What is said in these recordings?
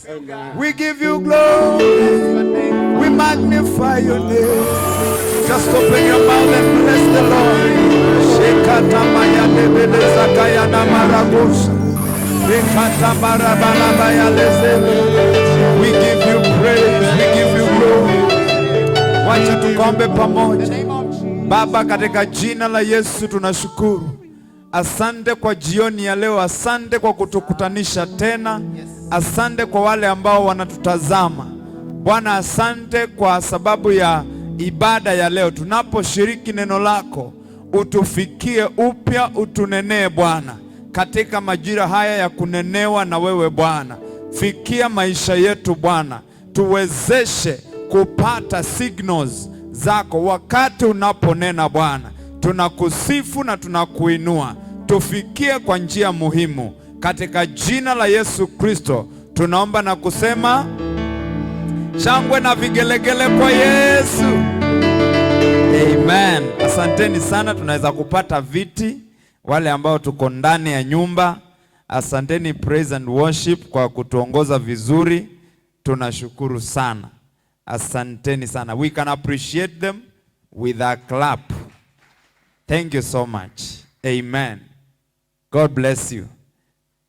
We give you glory. We magnify your name. Just open your mouth and bless the Lord. Shekata maya lebele zakaya na maragosha. Shekata marabala ya lezele. We give you praise. We give you glory. Wacha tukombe pamoja. Baba, katika jina la Yesu tunashukuru. Asante kwa jioni ya leo, asante kwa kutukutanisha tena. Asante kwa wale ambao wanatutazama. Bwana, asante kwa sababu ya ibada ya leo. Tunaposhiriki neno lako, utufikie upya, utunenee Bwana. Katika majira haya ya kunenewa na wewe Bwana, fikia maisha yetu Bwana. Tuwezeshe kupata signals zako wakati unaponena Bwana. Tunakusifu na tunakuinua. Tufikie kwa njia muhimu. Katika jina la Yesu Kristo tunaomba na kusema shangwe na vigelegele kwa Yesu. Amen. Asanteni sana, tunaweza kupata viti wale ambao tuko ndani ya nyumba. Asanteni praise and worship kwa kutuongoza vizuri. Tunashukuru sana. Asanteni sana. We can appreciate them with a clap. Thank you so much. Amen. God bless you.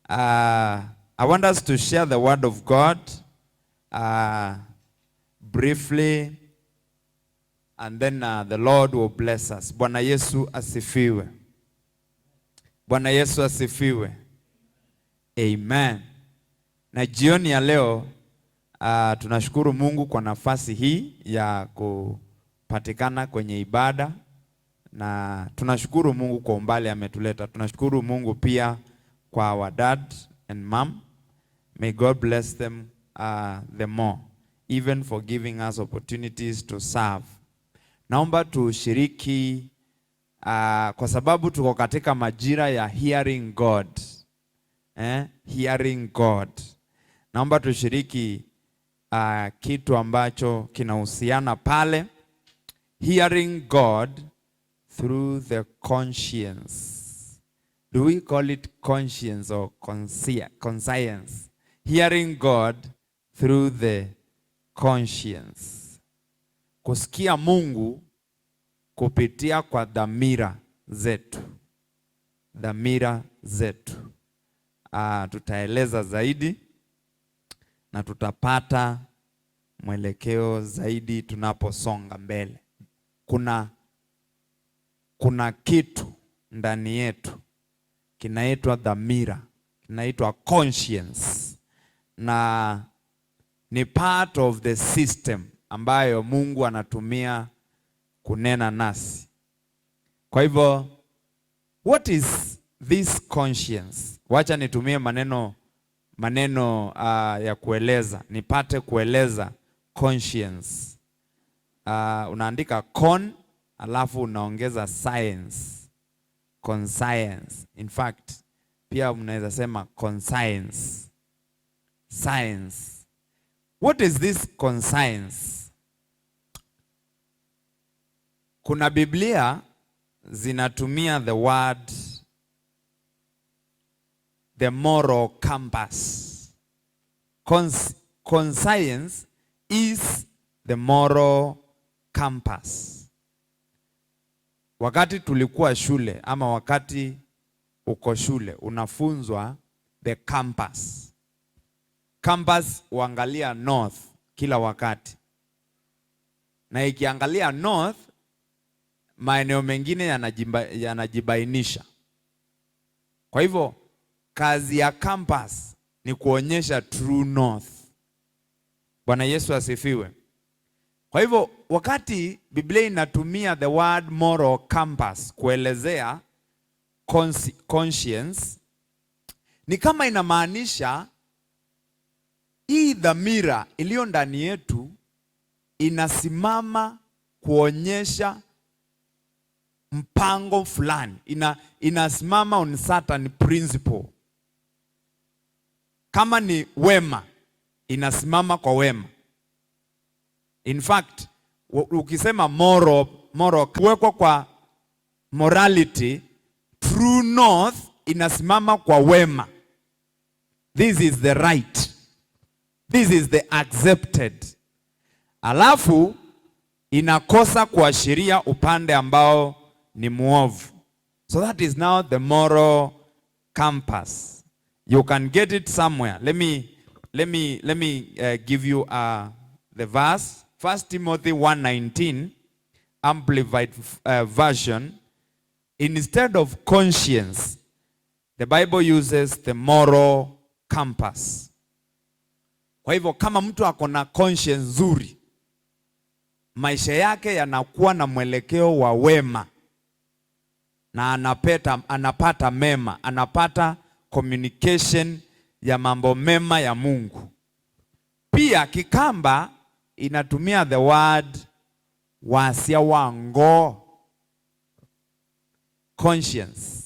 I want us to share the word of God briefly, and then the Lord will bless us. Bwana Yesu asifiwe. Bwana Yesu asifiwe. Amen. Na jioni ya leo tunashukuru Mungu kwa nafasi hii ya kupatikana kwenye ibada, na tunashukuru Mungu kwa umbali ametuleta. Tunashukuru Mungu pia kwa our dad and mom. May God bless them the more, even for giving us opportunities to serve. Naomba tushiriki kwa sababu tuko katika majira ya hearing God. Hearing God. Naomba tushiriki kitu ambacho kinahusiana pale. Hearing God through the conscience. Do we call it conscience or conscience? Hearing God through the conscience. Kusikia Mungu kupitia kwa dhamira zetu. Dhamira zetu. Tutaeleza zaidi na tutapata mwelekeo zaidi tunaposonga mbele. Kuna kitu ndani yetu kinaitwa dhamira, kinaitwa conscience, na ni part of the system ambayo Mungu anatumia kunena nasi. Kwa hivyo, what is this conscience? Wacha nitumie maneno ya kueleza, nipate kueleza conscience. Unaandika con alafu unaongeza science. Conscience. In fact, pia mnaweza sema conscience. Science. What is this conscience? Kuna Biblia zinatumia the word the moral compass. Conscience is the moral compass. Wakati tulikuwa shule ama wakati uko shule unafunzwa the compass. Compass huangalia north kila wakati. Na ikiangalia north, maeneo mengine yanajibainisha. Kwa hivyo kazi ya compass ni kuonyesha true north. Bwana Yesu asifiwe. Kwa hivyo wakati Biblia inatumia the word moral compass kuelezea conscience, ni kama inamaanisha hii dhamira iliyo ndani yetu inasimama kuonyesha mpango fulani. Inasimama on certain principle. Kama ni wema, inasimama kwa wema. In fact, ukisema moral kuwekwa kwa morality, true north inasimama kwa wema. This is the right. This is the accepted. Alafu inakosa kuashiria upande ambao ni muovu. So that is now the moral compass. You can get it somewhere. Let me give you the verse. 1 Timothy 1:19, Amplified version. Instead of conscience, the Bible uses the moral compass. Kwa hivyo kama mtu ako na conscience nzuri, maisha yake yanakuwa na mwelekeo wa wema, na anapata mema, anapata communication ya mambo mema ya Mungu. Pia Kikamba inatumia the word wasia wango, conscience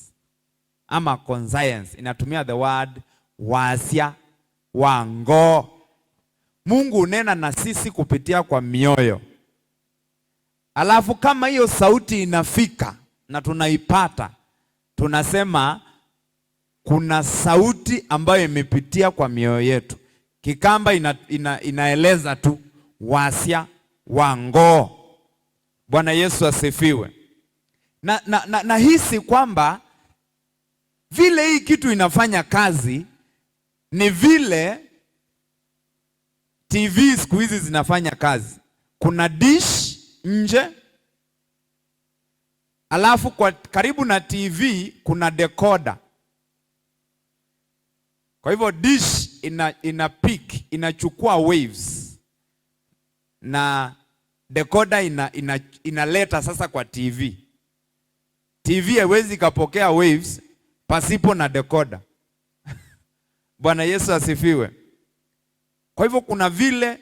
ama conscience, inatumia the word wasia wango. Mungu unena na sisi kupitia kwa mioyo. Alafu kama hiyo sauti inafika na tunaipata, tunasema kuna sauti ambayo imepitia kwa mioyo yetu. Kikamba inaeleza tu wasia wango. Bwana Yesu asifiwe. Na hisi kwamba vile hii kitu inafanya kazi ni vile TV siku hizi zinafanya kazi. Kuna dish nje, alafu kwa karibu na TV kuna decoder. Kwa hivyo dish ina pick, inachukua waves, na decoder inaleta sasa kwa TV. TV haiwezi kapokea waves pasipo na decoder. Bwana Yesu asifiwe. Kwa hivyo kuna vile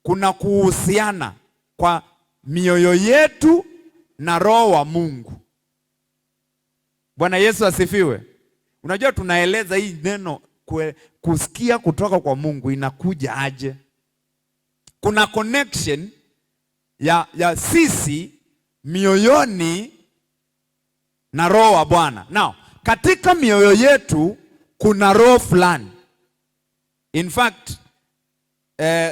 kuna kuhusiana kwa mioyo yetu na roho wa Mungu. Bwana Yesu asifiwe. Unajua tunaeleza hii neno kusikia kutoka kwa Mungu inakuja aje? Kuna connection ya sisi mioyoni na roho wa Bwana. Now, katika mioyo yetu kuna roho fulani. In fact,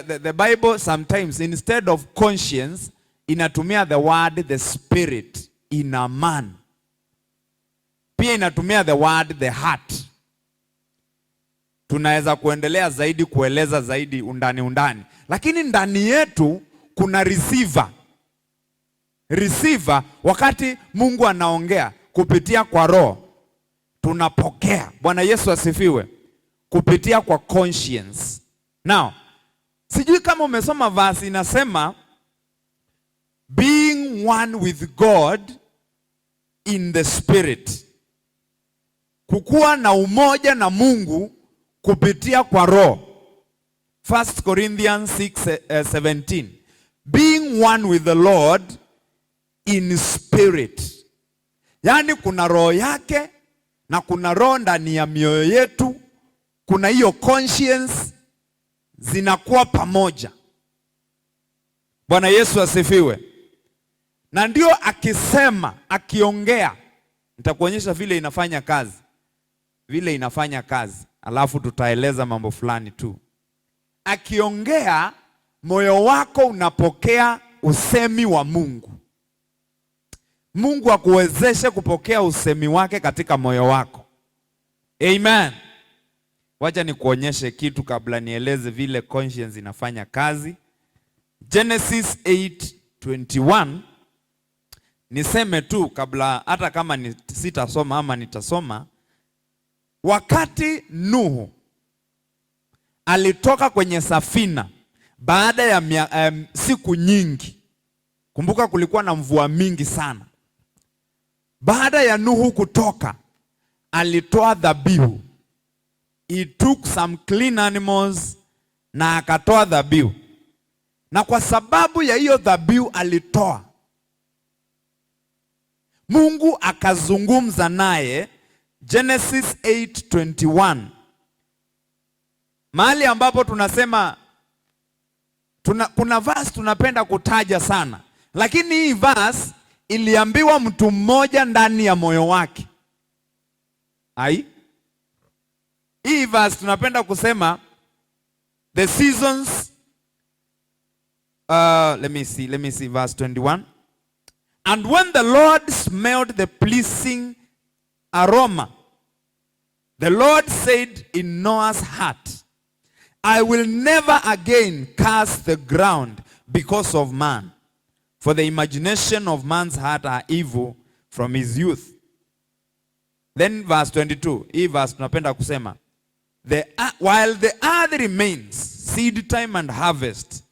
the Bible sometimes instead of conscience inatumia the word the spirit in a man. Pia inatumia the word the heart. Tunaweza kuendelea zaidi kueleza zaidi undani. Lakini ndani yetu kuna receiver. Receiver, wakati Mungu anaongea kupitia kwa roho, tunapokea. Bwana Yesu asifiwe. Kupitia kwa conscience. Now, sijui kama umesoma verse inasema being one with God in the spirit. Kukuwa na umoja na Mungu kupitia kwa roho. 1 Corinthians 6:17. Being one with the Lord in spirit. Yaani kuna roho yake na kuna roho ndani ya mioyo yetu. Kuna hiyo conscience zinakuwa pamoja. Bwana Yesu asifiwe. Na ndio akisema, akiongea, nitakuonyesha vile inafanya kazi. Vile inafanya kazi. Alafu tutaeleza mambo fulani tu. Akiongea, moyo wako unapokea usemi wa Mungu. Mungu akuwezeshe kupokea usemi wake katika moyo wako. Amen. Wacha nikuonyeshe kitu kabla nieleze vile conscience inafanya kazi. Genesis 8:21. Niseme tu kabla, hata kama sitasoma ama nitasoma. Wakati Nuhu alitoka kwenye safina baada ya siku nyingi. Kumbuka kulikuwa na mvua mingi sana. Baada ya Nuhu kutoka, alitoa dhabihu. He took some clean animals na akatoa dhabihu. Na kwa sababu ya hiyo dhabihu alitoa, Mungu akazungumza naye. Genesis 8:21. Mahali ambapo tunasema kuna verse tunapenda kutaja sana. Lakini hii verse iliambiwa mtu mmoja ndani ya moyo wake. Hii verse tunapenda kusema The seasons, let me see verse 21. And when the Lord smelled the pleasing aroma, the Lord said in Noah's heart, I will never again curse the ground because of man, for the imagination of man's heart are evil from his youth. Then verse 22, hii verse tunapenda kusema, while the earth remains, seed time and harvest,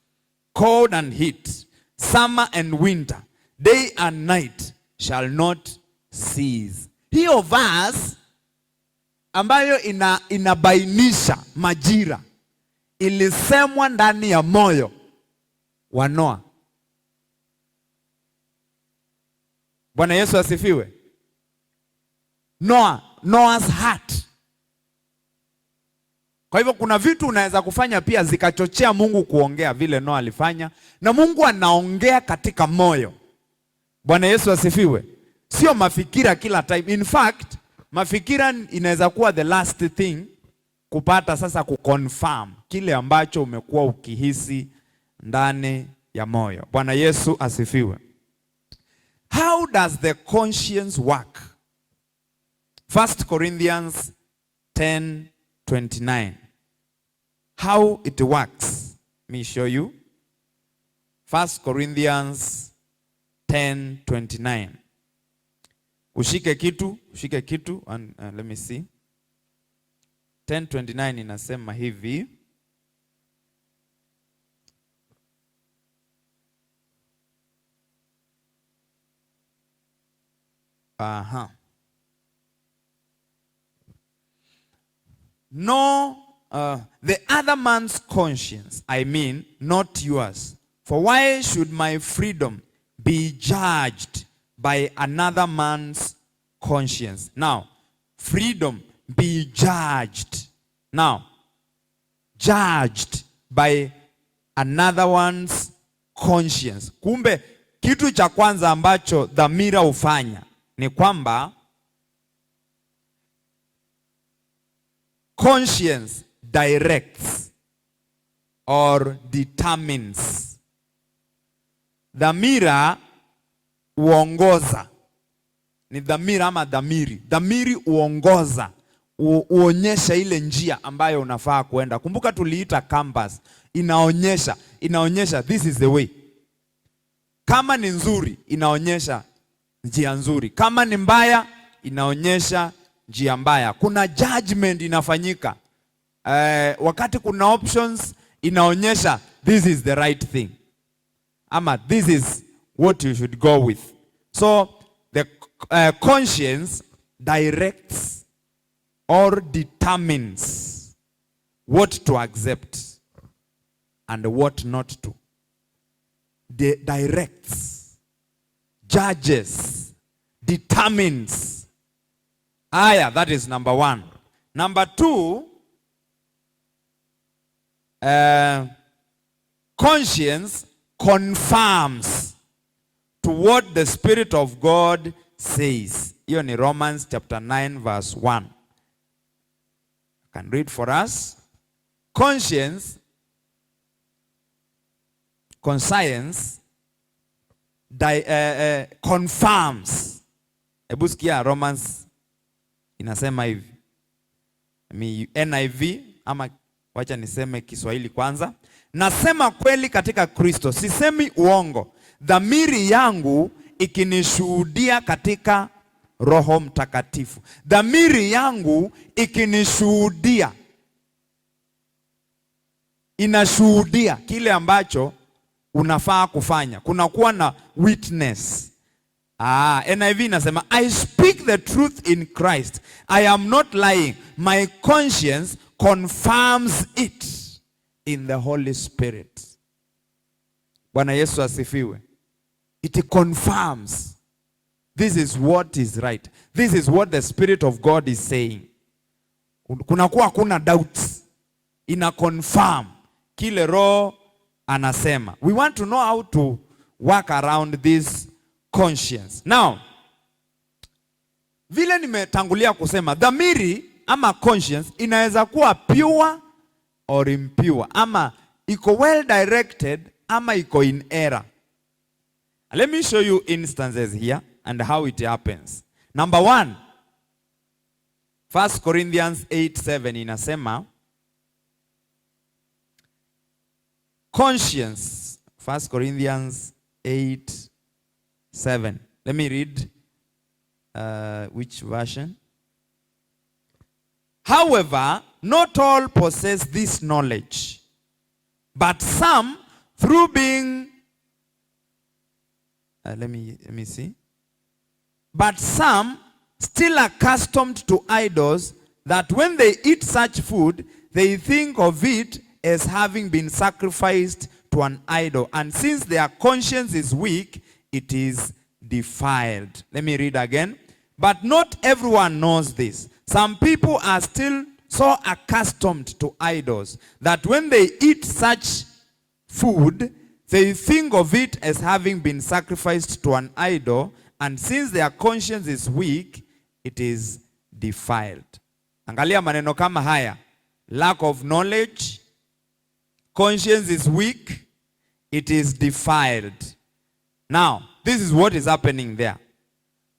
cold and heat, summer and winter, day and night shall not cease. Hiyo verse ambayo inabainisha majira ilisemwa ndani ya moyo wa Noa. Bwana Yesu asifiwe. Noah's heart. Kwa hivyo kuna vitu unaweza kufanya pia zikachochea Mungu kuongea vile Noa alifanya, na Mungu anaongea katika moyo. Bwana Yesu asifiwe. Sio mafikira kila time. In fact, mafikira inaweza kuwa the last thing kupata sasa kuconfirm kile ambacho umekuwa ukihisi ndani ya moyo. Bwana Yesu asifiwe. How does the conscience work? 1 Corinthians 10:29. How it works. Let me show you. 1 Corinthians 10:29. Ushike kitu and let me see. 10:29 inasema hivi. No, the other man's conscience, I mean, not yours. For why should my freedom be judged by another man's conscience? Now, freedom be judged. Now, judged by another one's conscience. Kumbe, kitu cha kwanza ambacho dhamira hufanya ni kwamba conscience directs or determines. Dhamira uongoza. Ni dhamira ama dhamiri. Dhamiri uongoza. Uonyesha ile njia ambayo unafaa kuenda. Kumbuka tuliita compass. Inaonyesha this is the way. Kama ni nzuri, inaonyesha njia nzuri. Kama ni mbaya, inaonyesha njia mbaya. Kuna judgment inafanyika. Wakati kuna options, inaonyesha this is the right thing. Ama this is what you should go with. So the conscience directs or determines what to accept and what not to. Directs, judges, determines. That is number one. Number two, conscience confirms to what the Spirit of God says. Hiyo ni Romans chapter 9 verse 1. I can read for us. Conscience confirms. Hebu sikia Romans inasema hivi. NIV ama wacha niseme Kiswahili kwanza. Nasema kweli katika Kristo, sisemi uongo. Dhamiri yangu ikinishuhudia katika Roho Mtakatifu. Dhamiri yangu ikinishuhudia, inashuhudia kile ambacho unafaa kufanya. Kunakuwa na witness. NIV inasema I speak the truth in Christ. I am not lying. My conscience confirms it in the Holy Spirit. Bwana Yesu asifiwe. It confirms. This is what is right. This is what the Spirit of God is saying. Kunakuwa hakuna doubts. Ina confirm kile Roho anasema. We want to know how to work around this conscience. Now, vile nimetangulia kusema, dhamiri ama conscience inaweza kuwa pure or impure. Ama iko well directed ama iko in error. Let me show you instances here and how it happens. Number 1, 1 Corinthians 8:7 inasema conscience. 1 Corinthians 8:7. Let me read which version. However, not all possess this knowledge, but some, through being let me see. But some, still accustomed to idols, that when they eat such food, they think of it as having been sacrificed to an idol. And since their conscience is weak, it is defiled. Let me read again. But not everyone knows this. Some people are still so accustomed to idols that when they eat such food, they think of it as having been sacrificed to an idol, and since their conscience is weak, it is defiled. Angalia maneno kama haya. Lack of knowledge, conscience is weak, it is defiled. Now, this is what is happening there.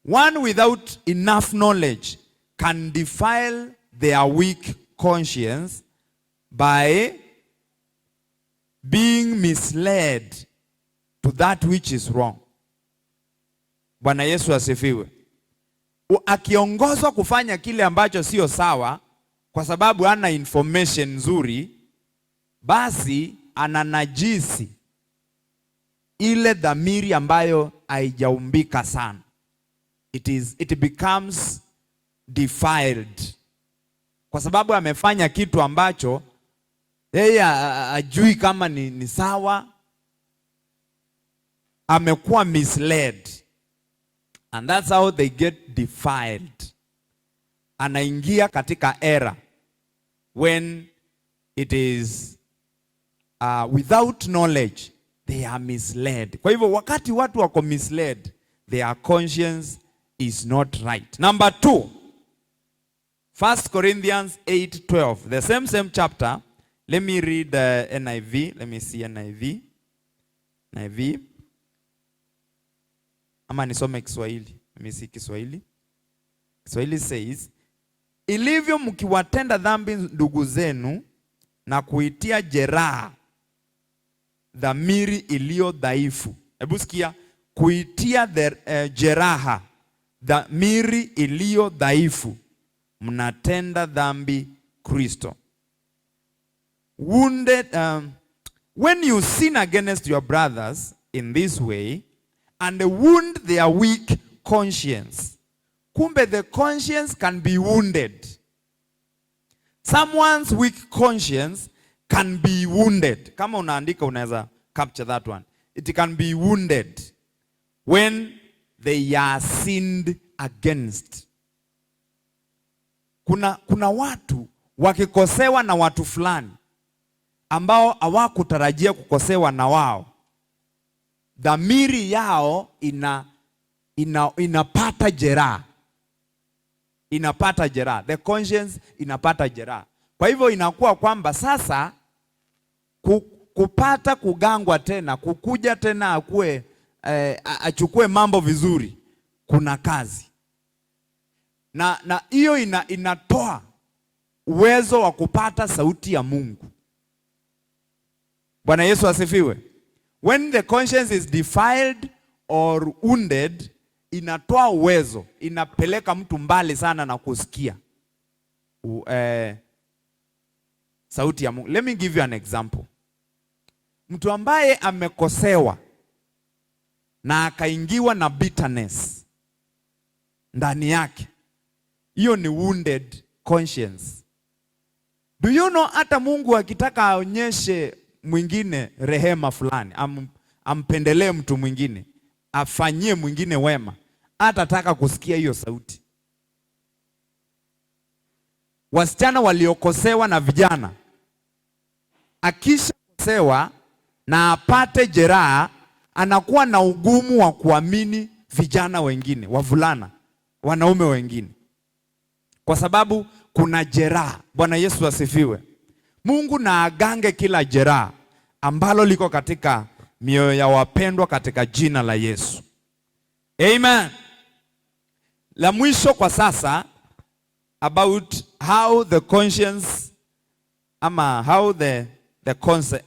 One without enough knowledge can defile their weak conscience by being misled to that which is wrong. Bwana Yesu asifiwe. Akiongozwa kufanya kile ambacho sio sawa kwa sababu hana information nzuri, basi ananajisi ile dhamiri ambayo haijaumbika sana. It becomes defiled. Kwa sababu amefanya kitu ambacho yeye ajui kama ni sawa, amekuwa misled. And that's how they get defiled. Anaingia katika error when it is without knowledge, they are misled. Kwa hivyo wakati watu wako misled, their conscience is not right. Number 2, 1 Corinthians 8:12, the same chapter. Let me read the NIV. Let me see NIV. NIV. Ama nisome Kiswahili. Let me see Kiswahili. Kiswahili says, ilivyo mkiwatenda dhambi ndugu zenu na kuitia jeraha dhamiri iliyo dhaifu. Hebu sikia, kuitia jeraha dhamiri iliyo dhaifu, mnatenda dhambi Kristo. Wounded, when you sin against your brothers in this way and wound their weak conscience. Kumbe the conscience can be wounded. Someone's weak conscience can be wounded. Kama unaandika unaweza capture that one. It can be wounded when they are sinned against. Kuna watu wakikosewa na watu fulani ambao hawakutarajia kukosewa na wao, dhamiri yao inapata jeraha. Inapata jeraha. The conscience inapata jeraha. Kwa hivyo inakuwa kwamba sasa kupata kugangwa tena, kukuja tena akue achukue mambo vizuri, kuna kazi. Na hiyo inatoa uwezo wa kupata sauti ya Mungu. Bwana Yesu asifiwe. When the conscience is defiled or wounded, inatoa uwezo, inapeleka mtu mbali sana na kusikia sauti ya Mungu. Let me give you an example. Mtu ambaye amekosewa na akaingiwa na bitterness ndani yake, hiyo ni wounded conscience. Do you know, hata Mungu akitaka aonyeshe mwingine rehema fulani, ampendelee mtu mwingine, afanyie mwingine wema, atataka kusikia hiyo sauti. Wasichana waliokosewa na vijana, akishakosewa na apate jeraha, anakuwa na ugumu wa kuamini vijana wengine, wavulana, wanaume wengine, kwa sababu kuna jeraha. Bwana Yesu asifiwe. Mungu na agange kila jeraha ambalo liko katika mioyo ya wapendwa katika jina la Yesu. Amen. La mwisho kwa sasa, about how the conscience how the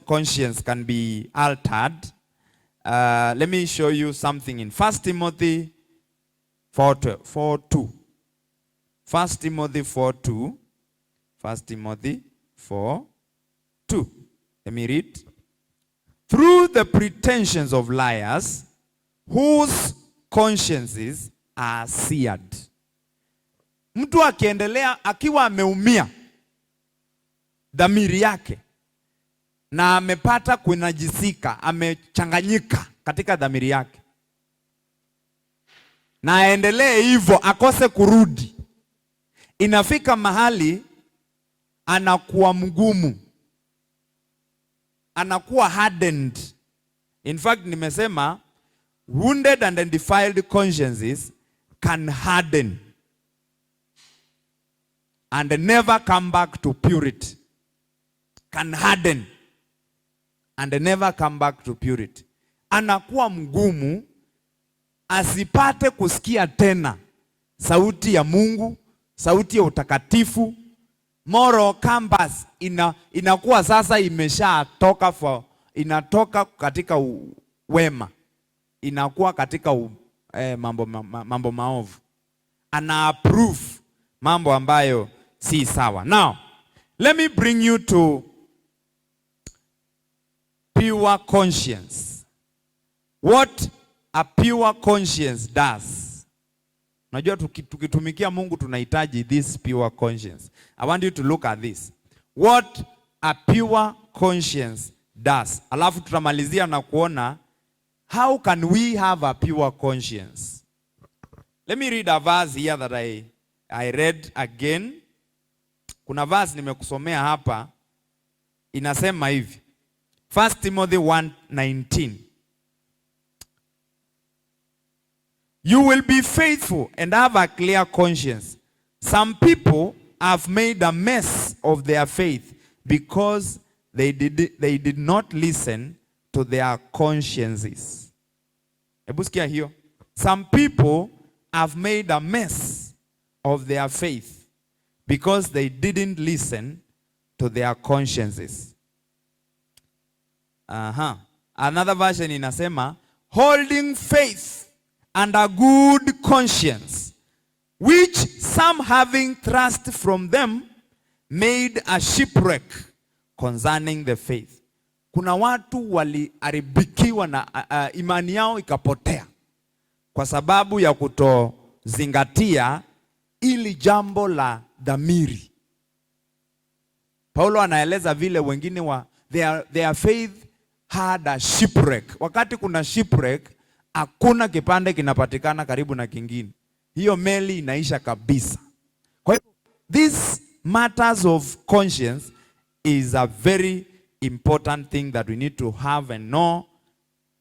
conscience can be altered. Let me show you something in 1 Timothy 4:2. 1 Timothy 4:2. 1 Timothy 4:2. Let me read. Through the pretensions of liars, whose consciences are seared. Mtu akiendelea akiwa ameumia dhamiri yake na amepata kunajisika, amechanganyika katika dhamiri yake, na aendelee hivyo akose kurudi, inafika mahali anakuwa mgumu, anakuwa hardened. In fact, nimesema wounded and defiled consciences can harden and never come back to purity. Can harden and never come back to purity. Anakuwa mgumu, asipate kusikia tena sauti ya Mungu, sauti ya utakatifu. Moral compass inakuwa sasa inatoka katika wema, inakuwa katika mambo maovu. Ana approve mambo ambayo si sawa. Now, let me bring you to pure conscience. What a pure conscience does. Unajua tukitumikia Mungu tunahitaji this pure conscience. I want you to look at this. What a pure conscience does. Alafu tutamalizia na kuona how can we have a pure conscience. Let me read a verse here that I read again. Kuna verse nimekusomea hapa, inasema hivi. 1 Timothy 1:19. You will be faithful and have a clear conscience. Some people have made a mess of their faith because they did not listen to their consciences. Hebu sikia hiyo. Some people have made a mess of their faith because they didn't listen to their consciences. Another version inasema, holding faith and a good conscience, which some having thrust from them made a shipwreck concerning the faith. Kuna watu waliharibikiwa na imani yao ikapotea kwa sababu ya kutozingatia ili jambo la dhamiri. Paulo anaeleza vile wengine their faith had a shipwreck. Wakati kuna shipwreck, hakuna kipande kinapatikana karibu na kingine. Hiyo meli inaisha kabisa. Kwa hiyo this matters of conscience is a very important thing that we need to have and know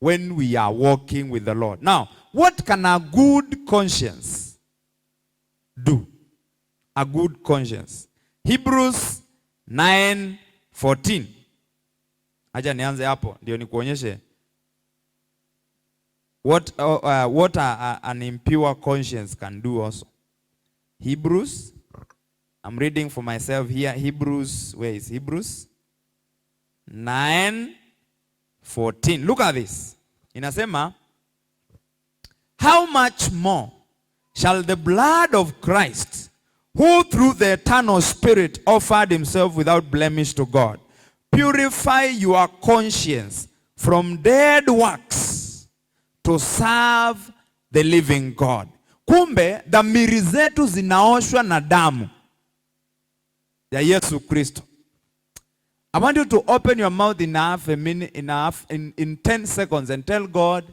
when we are walking with the Lord. Now, what can a good conscience do? A good conscience. Hebrews 9:14. Acha nianze hapo ndio nikuonyeshe what an impure conscience can do also. Hebrews, I'm reading for myself here. Hebrews, where is Hebrews? 9:14. Look at this. Inasema, how much more shall the blood of Christ, who through the eternal Spirit offered himself without blemish to God, purify your conscience from dead works to serve the living God. Kumbe dhamiri zetu zinaoshwa na damu ya Yesu Kristo. I want you to open your mouth in 10 seconds and tell God,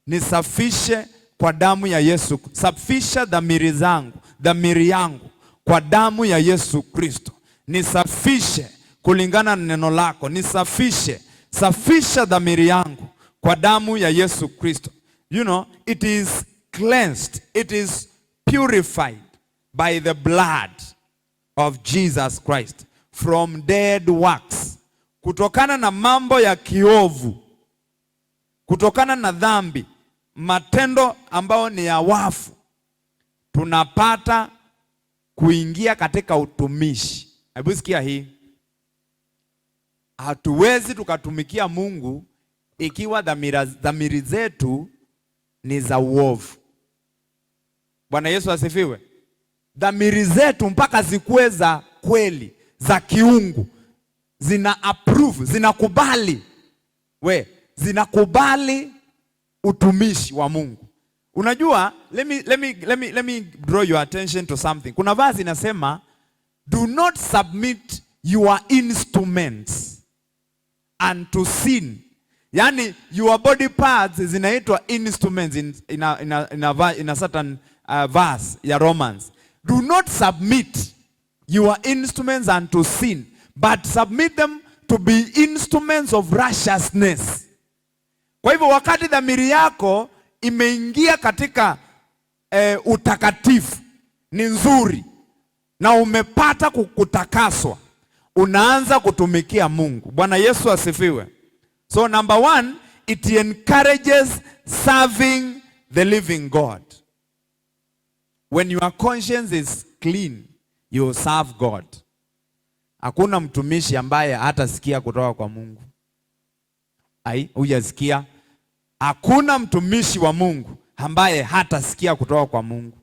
nisafishe kwa damu ya Yesu. Safisha dhamiri zangu, dhamiri yangu kwa damu ya Yesu Kristo. Nisafishe kulingana na neno lako. Nisafishe, safisha dhamiri yangu kwa damu ya Yesu Kristo. You know, it is cleansed, it is purified by the blood of Jesus Christ. from dead works. Kutokana na mambo ya kiovu, kutokana na dhambi, matendo ambayo ni ya wafu, tunapata kuingia katika utumishi. Hebu sikia hii. Hatuwezi tukatumikia Mungu ikiwa dhamiri zetu ni za uovu. Bwana Yesu asifiwe. Dhamiri zetu mpaka zikuwe za kweli, za kiungu, zina approve, zinakubali. Zinakubali utumishi wa Mungu. Unajua, let me draw your attention to something. Kuna verse inasema, do not submit your instruments unto sin. Yani your body parts zinaitwa instruments in a certain verse ya Romans. Do not submit your instruments unto sin, but submit them to be instruments of righteousness. Kwa hivyo wakati dhamiri yako imeingia katika utakatifu, ni nzuri, na umepata kutakaswa, unaanza kutumikia Mungu. Bwana Yesu asifiwe. So number one, it encourages serving the living God. When your conscience is clean, you serve God. Hakuna mtumishi ambaye hatasikia kutoka kwa Mungu. Hujasikia? Hakuna mtumishi wa Mungu ambaye hatasikia kutoka kwa Mungu.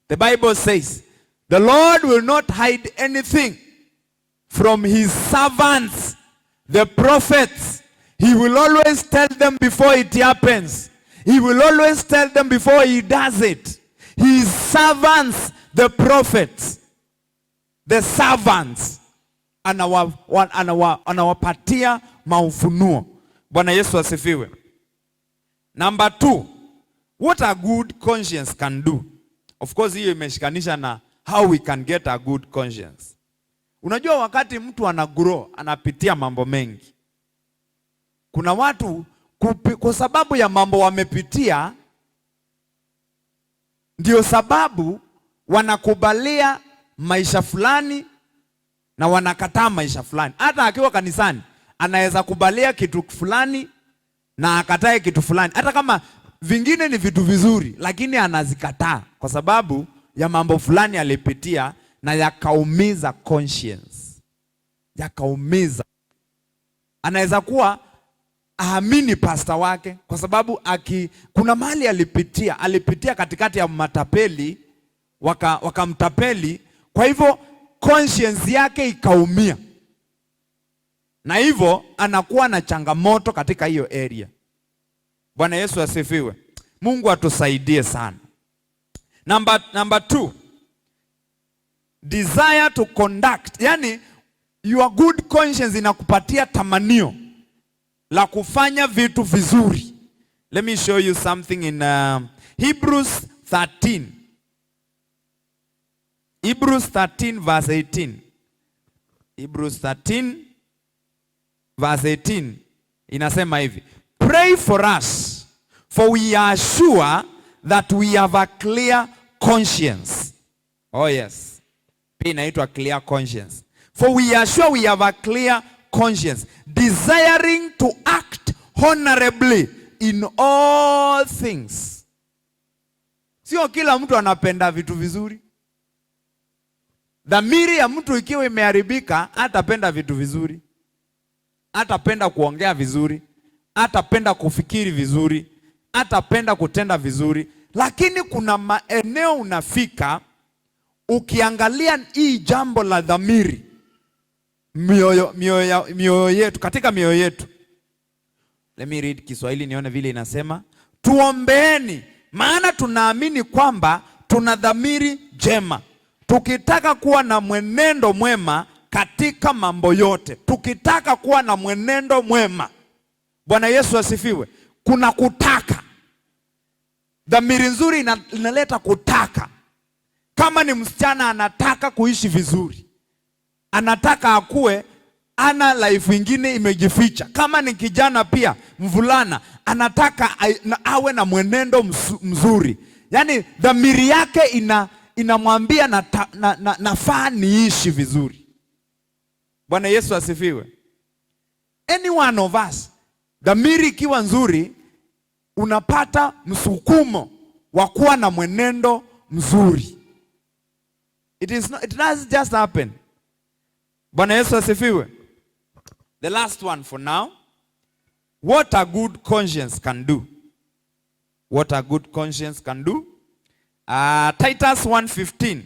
The Bible says, the Lord will not hide anything from his servants, the prophets. He will always tell them before it happens. He will always tell them before he does it. His servants, the prophets, the servants, anawapatia maufunuo. Bwana Yesu asifiwe. Number two, what a good conscience can do. Of course, hiyo imeshikanisha na how we can get a good conscience. Unajua wakati mtu anagrow, anapitia mambo mengi. Kuna watu kwa sababu ya mambo wamepitia, ndio sababu wanakubalia maisha fulani na wanakataa maisha fulani. Hata akiwa kanisani anaweza kubalia kitu fulani na akatae kitu fulani, hata kama vingine ni vitu vizuri, lakini anazikataa kwa sababu ya mambo fulani alipitia na yakaumiza conscience, yakaumiza. Anaweza kuwa aamini pastor wake kwa sababu kuna mahali alipitia katikati ya matapeli, wakamtapeli, kwa hivyo conscience yake ikaumia, na hivyo anakuwa na changamoto katika hiyo area. Bwana Yesu asifiwe. Mungu atusaidie sana. Number two, desire to conduct. Yani your good conscience inakupatia tamanio la kufanya vitu vizuri. Let me show you something in Hebrews 13. Hebrews 13 verse 18. Hebrews 13 verse 18 inasema hivi, pray for us, for we are sure that we have a clear conscience. Oh yes, pia inaitwa clear conscience. For we are sure we have a clear conscience, desiring to act honorably in all things. Sio kila mtu anapenda vitu vizuri. Dhamiri ya mtu ikiwa imeharibika, hatapenda vitu vizuri, hatapenda kuongea vizuri, hatapenda kufikiri vizuri, hatapenda kutenda vizuri. Lakini kuna maeneo unafika, ukiangalia hii jambo la dhamiri, mioyo yetu, katika mioyo yetu. Let me read Kiswahili nione vile inasema. Tuombeeni, maana tunaamini kwamba tuna dhamiri jema, tukitaka kuwa na mwenendo mwema katika mambo yote. Tukitaka kuwa na mwenendo mwema. Bwana Yesu asifiwe. Kuna kutaka. Dhamiri nzuri inaleta kutaka. Kama ni msichana anataka kuishi vizuri, anataka akue, ana life ingine imejificha. Kama ni kijana pia, mvulana, anataka awe na mwenendo mzuri. Yani dhamiri yake inamwambia nafaa niishi vizuri. Bwana Yesu asifiwe. Any one of us, dhamiri ikiwa nzuri, unapata msukumo wa kuwa na mwenendo mzuri. It doesn't just happen. Bwana Yesu asifiwe. The last one for now. What a good conscience can do. What a good conscience can do. Titus 1:15.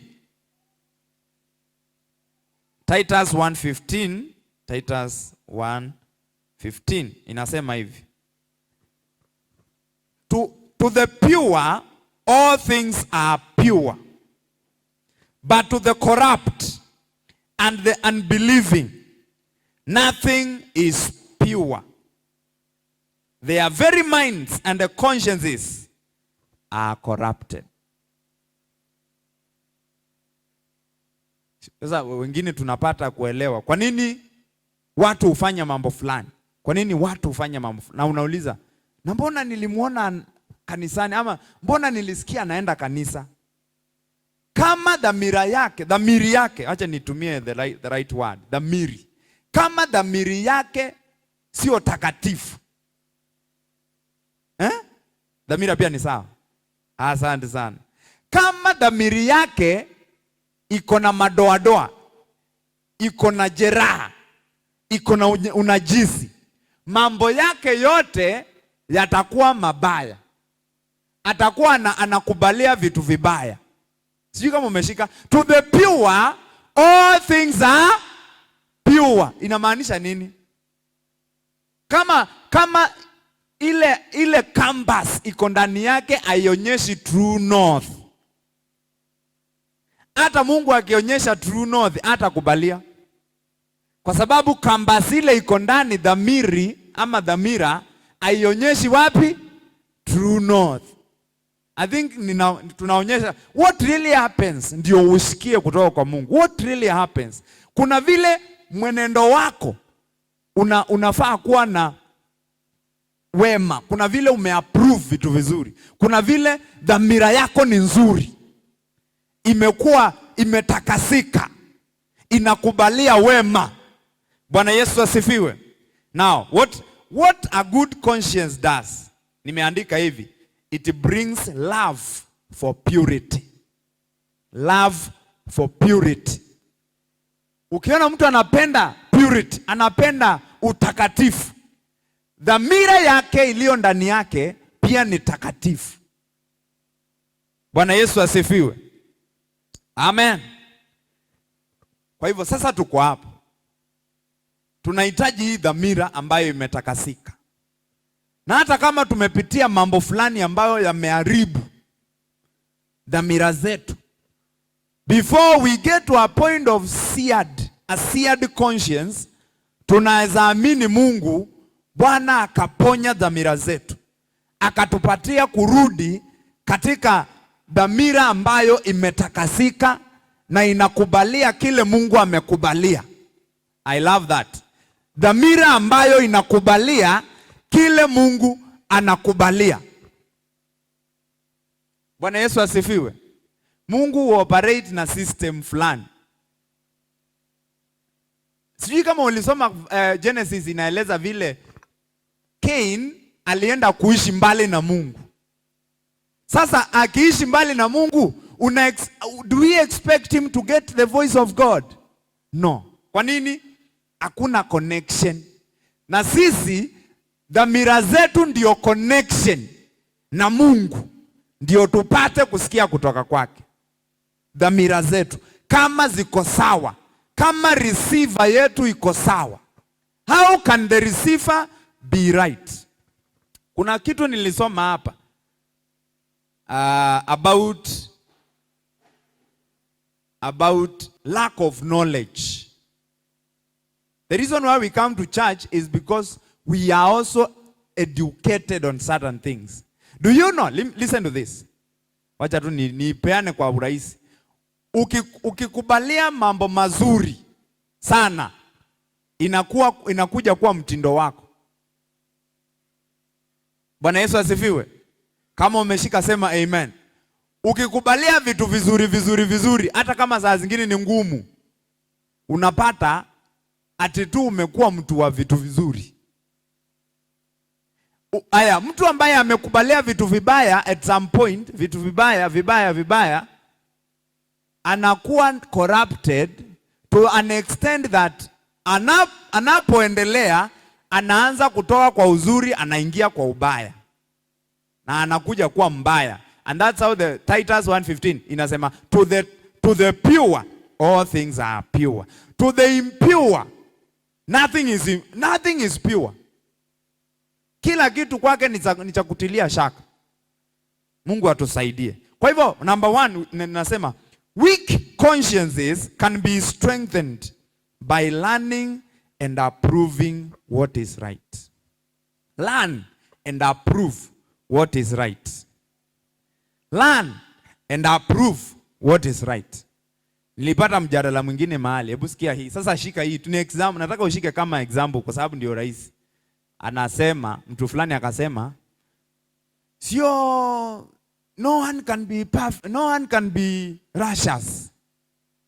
Titus 1:15. Titus 1:15 inasema hivi. To the pure all things are pure, but to the corrupt and the unbelieving nothing is pure. Their very minds and the consciences are corrupted. Sasa wengine tunapata kuelewa kwa nini watu hufanya mambo fulani. Kwa nini watu hufanya mambo fulani? Na unauliza, na mbona nilimuona kanisani, ama mbona nilisikia anaenda kanisa? Kama dhamiri yake, acha nitumie the right word, dhamiri. Kama dhamiri yake sio takatifu. Dhamira pia ni sawa. Asante sana. Kama dhamiri yake iko na madoadoa, iko na jeraha, iko na unajisi, mambo yake yote yatakuwa mabaya. Atakuwa anakubalia vitu vibaya. Sijui kama umeshika. To the pure all things are pure. Inamaanisha nini? Kama ile canvas iko ndani yake haionyeshi true north. Hata Mungu akionyesha true north hatakubalia. Kwa sababu canvas ile iko ndani, dhamiri ama dhamira haionyeshi wapi? True north. I think tunaonyesha what really happens, ndio usikie kutoka kwa Mungu. What really happens? Kuna vile mwenendo wako unafaa kuwa na wema. Kuna vile umeapprove vitu vizuri. Kuna vile dhamira yako ni nzuri, imekuwa imetakasika, inakubalia wema. Bwana Yesu asifiwe. Now, what a good conscience does, nimeandika hivi, it brings love for purity. Love for purity. Ukiona mtu anapenda purity, anapenda utakatifu, dhamira yake iliyo ndani yake pia ni takatifu. Bwana Yesu asifiwe. Amen. Kwa hivyo sasa tuko hapo, tunahitaji hii dhamira ambayo imetakasika. Na hata kama tumepitia mambo fulani ambayo yameharibu dhamira zetu, before we get to a point of a seared conscience, tunaweza amini Mungu, Bwana akaponya dhamira zetu, akatupatia kurudi katika dhamira ambayo imetakasika na inakubalia kile Mungu amekubalia. I love that. Dhamira ambayo inakubalia kile Mungu anakubalia. Bwana Yesu asifiwe. Mungu huoperate na system fulani. Sijui kama ulisoma Genesis, inaeleza vile Cain alienda kuishi mbali na Mungu. Sasa akiishi mbali na Mungu, do we expect him to get the voice of God? No. Kwa nini? Hakuna connection. Na sisi dhamira zetu ndio connection na Mungu, ndio tupate kusikia kutoka kwake. Dhamira zetu kama ziko sawa, kama receiver yetu iko sawa, how can the receiver be right? Kuna kitu nilisoma hapa about lack of knowledge. The reason why we come to church is because we are also educated on certain things. Do you know? Listen to this. Wacha tu nipeane kwa urahisi. Ukikubalia mambo mazuri sana, inakuja kuwa mtindo wako. Bwana Yesu asifiwe. Kama umeshika sema amen. Ukikubalia vitu vizuri, hata kama saa zingine ni ngumu, unapata ati tu umekuwa mtu wa vitu vizuri. Aya, mtu ambaye amekubalia vitu vibaya at some point, vitu vibaya anakuwa corrupted to an extent that anapoendelea anaanza kutoka kwa uzuri anaingia kwa ubaya na anakuja kuwa mbaya. And that's how the Titus 1:15 inasema to the pure all things are pure, to the impure nothing is pure. Kila kitu kwake ni cha kutilia shaka. Mungu atusaidie. Kwa hivyo number 1 ninasema weak consciences can be strengthened by learning and approving what is right. Learn and approve what is right. Learn and approve what is right. Nilipata mjadala mwingine mahali. Hebu sikia hii. Sasa shika hii. Tuna example. Nataka ushike kama example kwa sababu ndio rahisi. Anasema, mtu fulani akasema, sio no one can be perfect, no one can be righteous.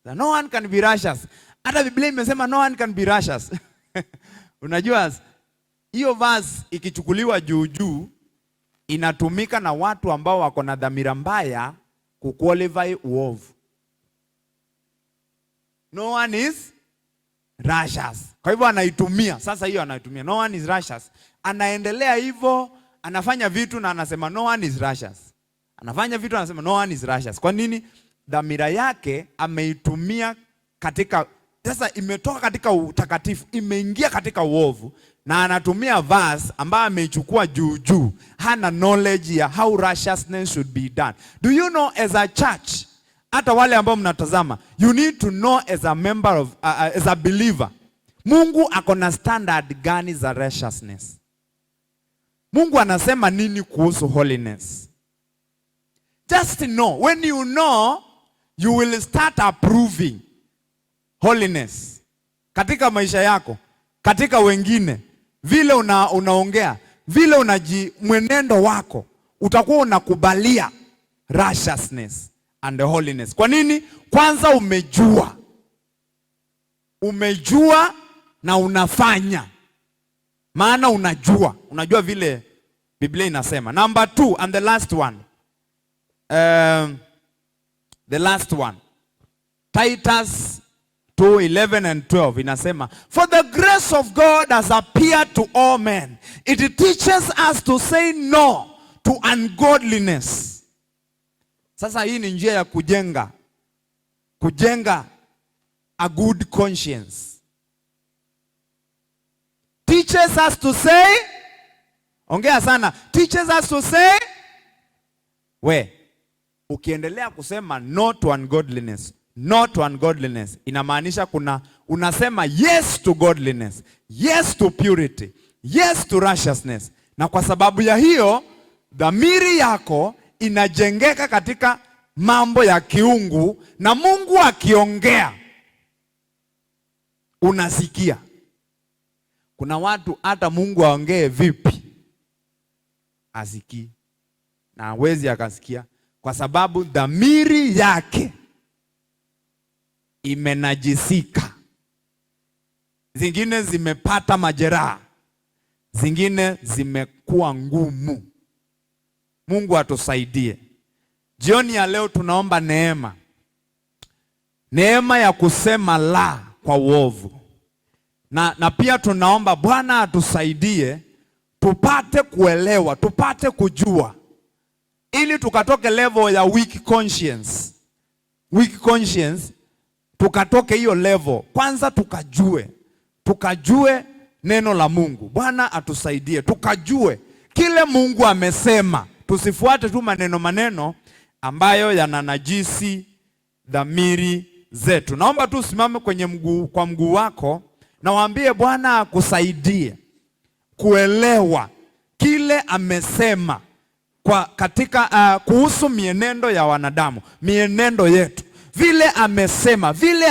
No one can be righteous. Hata Biblia imesema no one can be righteous. Unajua hiyo verse ikichukuliwa juu inatumika na watu ambao wako na dhamira mbaya kuqualify uovu. No one is righteous. Kwa hivyo anaitumia. Sasa hiyo anaitumia. No one is righteous. Anaendelea hivyo, anafanya vitu na anasema no one is righteous. Anafanya vitu anasema no one is righteous. Kwa nini? Dhamira yake ameitumia katika, sasa imetoka katika utakatifu, imeingia katika uovu, na anatumia verse ambayo ameichukua juu. Hana knowledge ya how righteousness should be done. Do you know, as a church, hata wale ambao mnatazama, you need to know as a member of as a believer, Mungu akona standard gani za righteousness? Mungu anasema nini kuhusu holiness? Just know. When you know, you will start approving holiness katika maisha yako, katika wengine, vile unaongea, vile mwenendo wako, utakuwa unakubalia righteousness and the holiness. Kwa nini? Kwanza umejua na unafanya. Maana unajua vile Biblia inasema. Number 2 and the last one. The last one. Titus 2:11 and 12 inasema, for the grace of God has appeared to all men. It teaches us to say no to ungodliness. Sasa hii ni njia ya kujenga a good conscience. Teaches us to say, ongea sana, teaches us to say, ukiendelea kusema no to ungodliness, inamaanisha unasema yes to godliness, yes to purity, yes to righteousness. Na kwa sababu ya hiyo, dhamiri yako inajengeka katika mambo ya kiungu, na Mungu akiongea unasikia. Kuna watu hata Mungu aongee vipi asikii, na hawezi akasikia kwa sababu dhamiri yake imenajisika. Zingine zimepata majeraha, zingine zimekuwa ngumu. Mungu atusaidie. Jioni ya leo tunaomba neema ya kusema la kwa uovu. Na pia tunaomba Bwana atusaidie tupate kuelewa, tupate kujua, ili tukatoke level ya weak conscience, tukatoke hiyo level. Kwanza tukajue neno la Mungu. Bwana atusaidie tukajue kile Mungu amesema. Tusifuate tu maneno ambayo yananajisi dhamiri zetu. Naomba tu usimame kwa mguu wako na waambie Bwana akusaidie kuelewa kile amesema katika kuhusu mienendo ya wanadamu, mienendo yetu. Vile amesema, vile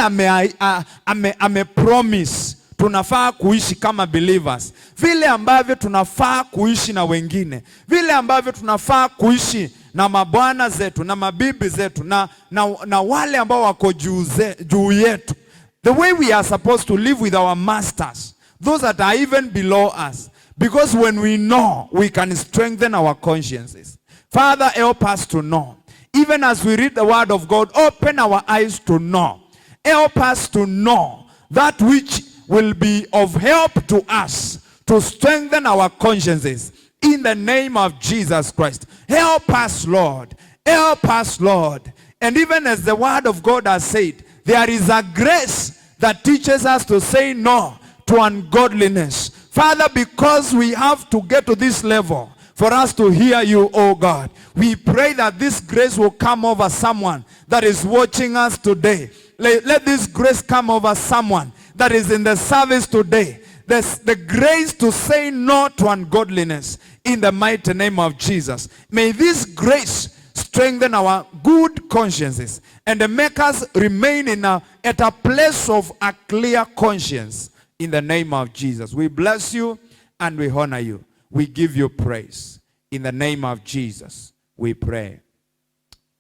amepromise tunafaa kuishi kama believers, vile ambavyo tunafaa kuishi na wengine, vile ambavyo tunafaa kuishi na mabwana zetu na mabibi zetu na wale ambao wako juu yetu. The way we are supposed to live with our masters, those that are even below us. Because when we know, we can strengthen our consciences. Father, help us to know. Even as we read the word of God, open our eyes to know. Help us to know that which will be of help to us to strengthen our consciences. In the name of Jesus Christ. Help us, Lord. Help us, Lord. And even as the word of God has said, there is a grace that teaches us to say no to ungodliness. Father, because we have to get to this level for us to hear you, oh God, we pray that this grace will come over someone that is watching us today. Let this grace come over someone that is in the service today. There's the grace to say no to ungodliness in the mighty name of Jesus. May this grace strengthen our good consciences and make us remain at a place of a clear conscience in the name of Jesus. We bless you and we honor you. We give you praise. In the name of Jesus, we pray.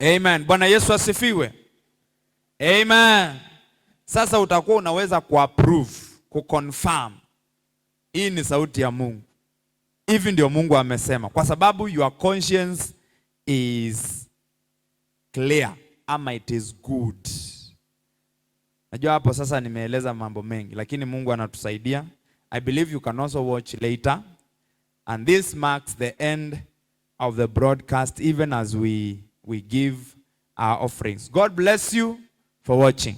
Amen. Bwana Yesu asifiwe. Amen. Sasa utakuwa unaweza kuapprove, kuconfirm. Hii ni sauti ya Mungu. Hivi ndio Mungu amesema. Kwa sababu your conscience is clear ama it is good. Najua hapo sasa nimeeleza mambo mengi, lakini Mungu anatusaidia. I believe you can also watch later. And this marks the end of the broadcast, even as we give our offerings. God bless you for watching.